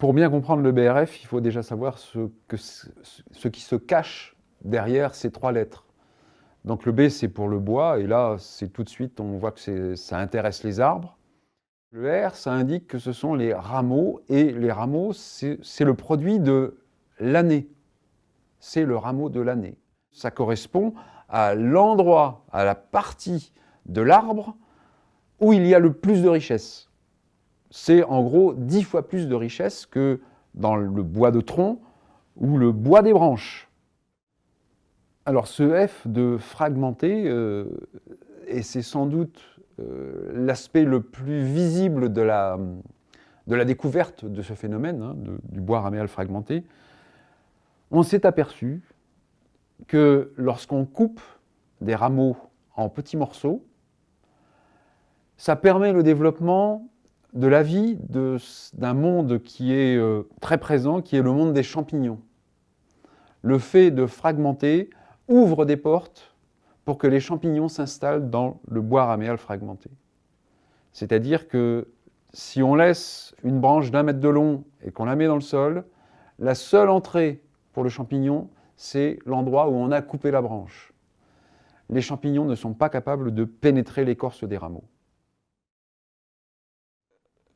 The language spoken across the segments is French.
Pour bien comprendre le BRF, il faut déjà savoir ce qui se cache derrière ces 3 lettres. Donc le B, c'est pour le bois, et là, c'est tout de suite, on voit que ça intéresse les arbres. Le R, ça indique que ce sont les rameaux, et les rameaux, c'est le produit de l'année. C'est le rameau de l'année. Ça correspond à l'endroit, à la partie de l'arbre où il y a le plus de richesse. C'est en gros 10 fois plus de richesse que dans le bois de tronc ou le bois des branches. Alors ce F de fragmenté, et c'est sans doute l'aspect le plus visible de la découverte de ce phénomène, hein, du bois raméal fragmenté, on s'est aperçu que lorsqu'on coupe des rameaux en petits morceaux, ça permet le développement de la vie d'un monde qui est très présent, qui est le monde des champignons. Le fait de fragmenter ouvre des portes pour que les champignons s'installent dans le bois raméal fragmenté. C'est-à-dire que si on laisse une branche d'1 mètre de long et qu'on la met dans le sol, la seule entrée pour le champignon, c'est l'endroit où on a coupé la branche. Les champignons ne sont pas capables de pénétrer l'écorce des rameaux.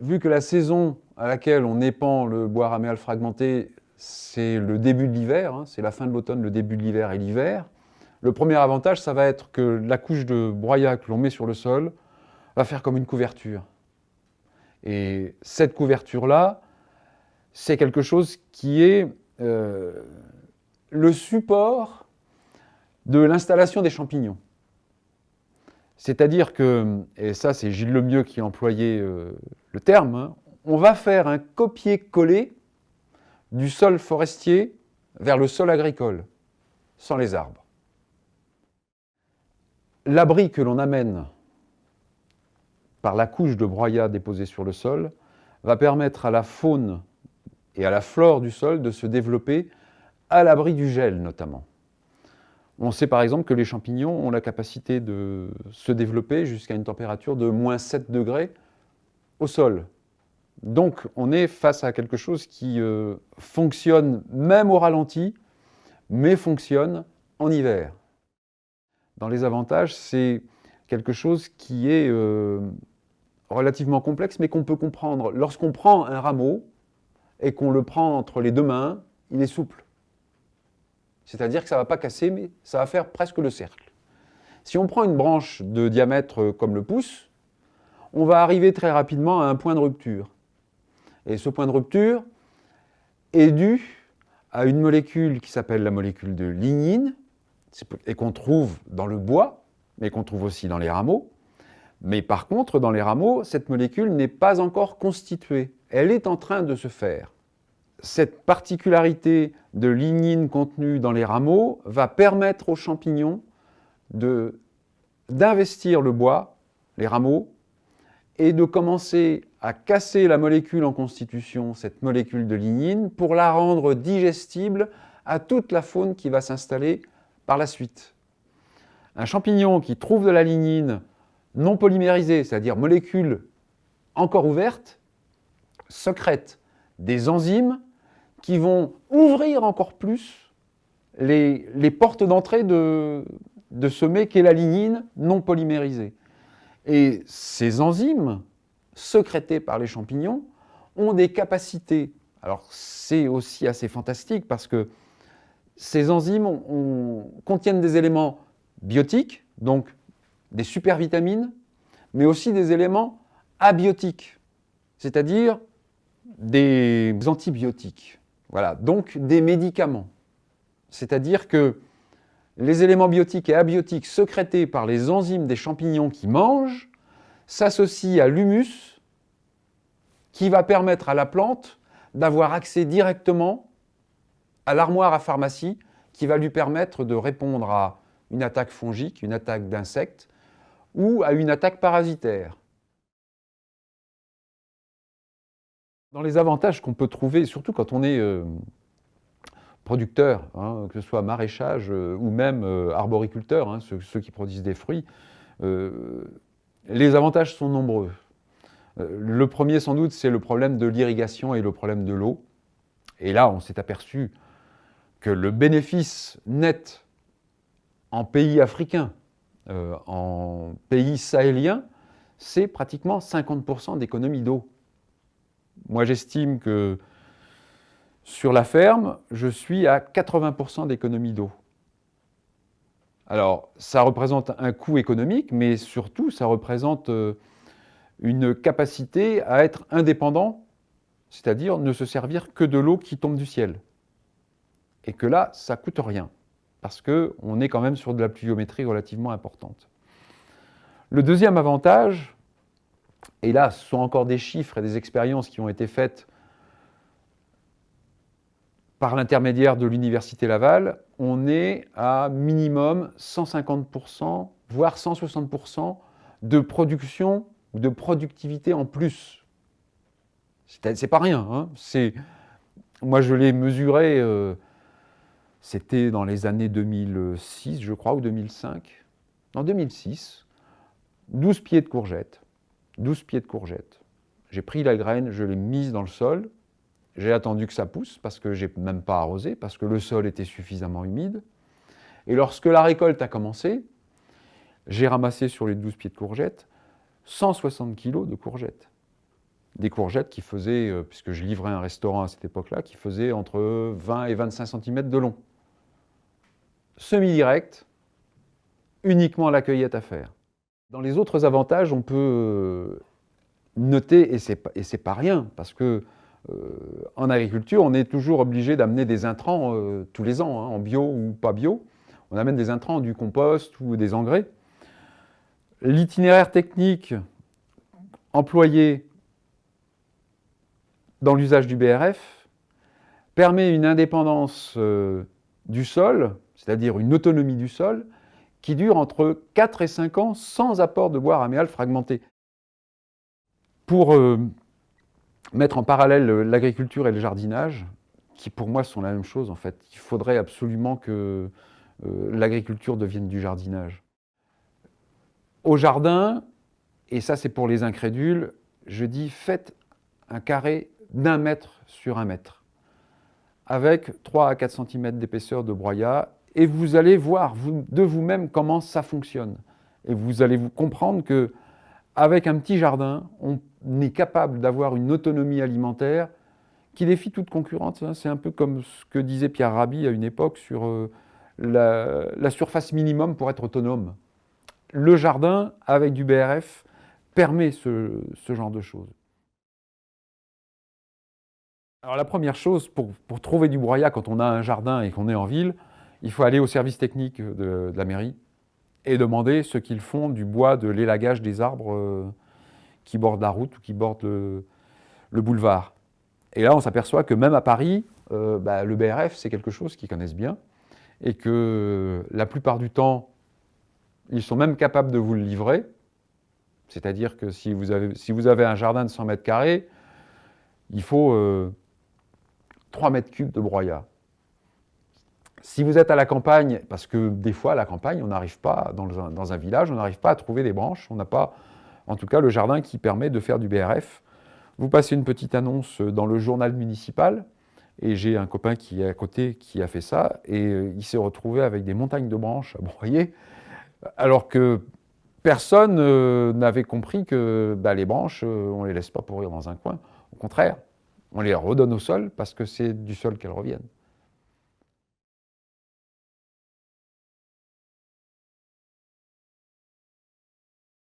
Vu que la saison à laquelle on épand le bois raméal fragmenté, c'est le début de l'hiver, hein, c'est la fin de l'automne, le début de l'hiver et l'hiver, le premier avantage, ça va être que la couche de broyat que l'on met sur le sol va faire comme une couverture. Et cette couverture-là, c'est quelque chose qui est le support de l'installation des champignons. C'est-à-dire que, et ça c'est Gilles Lemieux qui a employé le terme, hein, on va faire un copier-coller du sol forestier vers le sol agricole, sans les arbres. L'abri que l'on amène par la couche de broyat déposée sur le sol va permettre à la faune et à la flore du sol de se développer à l'abri du gel notamment. On sait par exemple que les champignons ont la capacité de se développer jusqu'à une température de -7 degrés au sol. Donc on est face à quelque chose qui fonctionne même au ralenti, mais fonctionne en hiver. Dans les avantages, c'est quelque chose qui est relativement complexe, mais qu'on peut comprendre. Lorsqu'on prend un rameau et qu'on le prend entre les 2 mains, il est souple. C'est-à-dire que ça ne va pas casser, mais ça va faire presque le cercle. Si on prend une branche de diamètre comme le pouce, on va arriver très rapidement à un point de rupture. Et ce point de rupture est dû à une molécule qui s'appelle la molécule de lignine, et qu'on trouve dans le bois, mais qu'on trouve aussi dans les rameaux. Mais par contre, dans les rameaux, cette molécule n'est pas encore constituée. Elle est en train de se faire. Cette particularité de lignine contenue dans les rameaux va permettre aux champignons d'investir le bois, les rameaux, et de commencer à casser la molécule en constitution, cette molécule de lignine, pour la rendre digestible à toute la faune qui va s'installer par la suite. Un champignon qui trouve de la lignine non polymérisée, c'est-à-dire molécule encore ouverte, sécrète des enzymes qui vont ouvrir encore plus les portes d'entrée de ce mets qu'est la lignine non polymérisée. Et ces enzymes, sécrétées par les champignons, ont des capacités. Alors c'est aussi assez fantastique parce que ces enzymes contiennent des éléments biotiques, donc des supervitamines, mais aussi des éléments abiotiques, c'est-à-dire des antibiotiques. Voilà, donc des médicaments. C'est-à-dire que les éléments biotiques et abiotiques sécrétés par les enzymes des champignons qui mangent s'associent à l'humus qui va permettre à la plante d'avoir accès directement à l'armoire à pharmacie qui va lui permettre de répondre à une attaque fongique, une attaque d'insectes ou à une attaque parasitaire. Dans les avantages qu'on peut trouver, surtout quand on est producteur, hein, que ce soit maraîchage ou même arboriculteur, hein, ceux qui produisent des fruits, les avantages sont nombreux. Le premier, sans doute, c'est le problème de l'irrigation et le problème de l'eau. Et là, on s'est aperçu que le bénéfice net en pays africains, en pays sahéliens, c'est pratiquement 50% d'économie d'eau. Moi, j'estime que sur la ferme, je suis à 80% d'économie d'eau. Alors, ça représente un coût économique, mais surtout, ça représente une capacité à être indépendant, c'est-à-dire ne se servir que de l'eau qui tombe du ciel. Et que là, ça ne coûte rien, parce qu'on est quand même sur de la pluviométrie relativement importante. Le deuxième avantage, et là, ce sont encore des chiffres et des expériences qui ont été faites par l'intermédiaire de l'Université Laval, on est à minimum 150%, voire 160% de production ou de productivité en plus. C'est pas rien. Hein. Moi, je l'ai mesuré, c'était dans les années 2006, je crois, ou 2005. En 2006, 12 pieds de courgettes. 12 pieds de courgettes. J'ai pris la graine, je l'ai mise dans le sol. J'ai attendu que ça pousse, parce que je n'ai même pas arrosé, parce que le sol était suffisamment humide. Et lorsque la récolte a commencé, j'ai ramassé sur les 12 pieds de courgettes 160 kg de courgettes. Des courgettes qui faisaient, puisque je livrais un restaurant à cette époque-là, qui faisaient entre 20 et 25 cm de long. Semi-direct, uniquement la cueillette à faire. Dans les autres avantages, on peut noter, et c'est pas rien, parce que en agriculture, on est toujours obligé d'amener des intrants tous les ans, hein, en bio ou pas bio. On amène des intrants, du compost ou des engrais. L'itinéraire technique employé dans l'usage du BRF permet une indépendance du sol, c'est-à-dire une autonomie du sol, qui dure entre 4 et 5 ans sans apport de bois raméal fragmenté. Pour mettre en parallèle l'agriculture et le jardinage, qui pour moi sont la même chose en fait. Il faudrait absolument que l'agriculture devienne du jardinage. Au jardin, et ça c'est pour les incrédules, je dis faites un carré d'1 mètre sur 1 mètre, avec 3 à 4 cm d'épaisseur de broyat, et vous allez voir de vous-même comment ça fonctionne. Et vous allez vous comprendre que avec un petit jardin, on est capable d'avoir une autonomie alimentaire qui défie toute concurrence. C'est un peu comme ce que disait Pierre Rabhi à une époque sur la surface minimum pour être autonome. Le jardin, avec du BRF, permet ce genre de choses. Alors la première chose, pour trouver du broyat quand on a un jardin et qu'on est en ville, il faut aller au service technique de la mairie et demander ce qu'ils font du bois de l'élagage des arbres qui bordent la route ou qui bordent le boulevard. Et là, on s'aperçoit que même à Paris, le BRF, c'est quelque chose qu'ils connaissent bien et que la plupart du temps, ils sont même capables de vous le livrer. C'est-à-dire que si vous avez un jardin de 100 mètres carrés, il faut 3 mètres cubes de broyat. Si vous êtes à la campagne, parce que des fois à la campagne, on n'arrive pas, dans un village, on n'arrive pas à trouver des branches, on n'a pas, en tout cas, le jardin qui permet de faire du BRF. Vous passez une petite annonce dans le journal municipal, et j'ai un copain qui est à côté qui a fait ça, et il s'est retrouvé avec des montagnes de branches à broyer, alors que personne n'avait compris que les branches, on ne les laisse pas pourrir dans un coin. Au contraire, on les redonne au sol parce que c'est du sol qu'elles reviennent.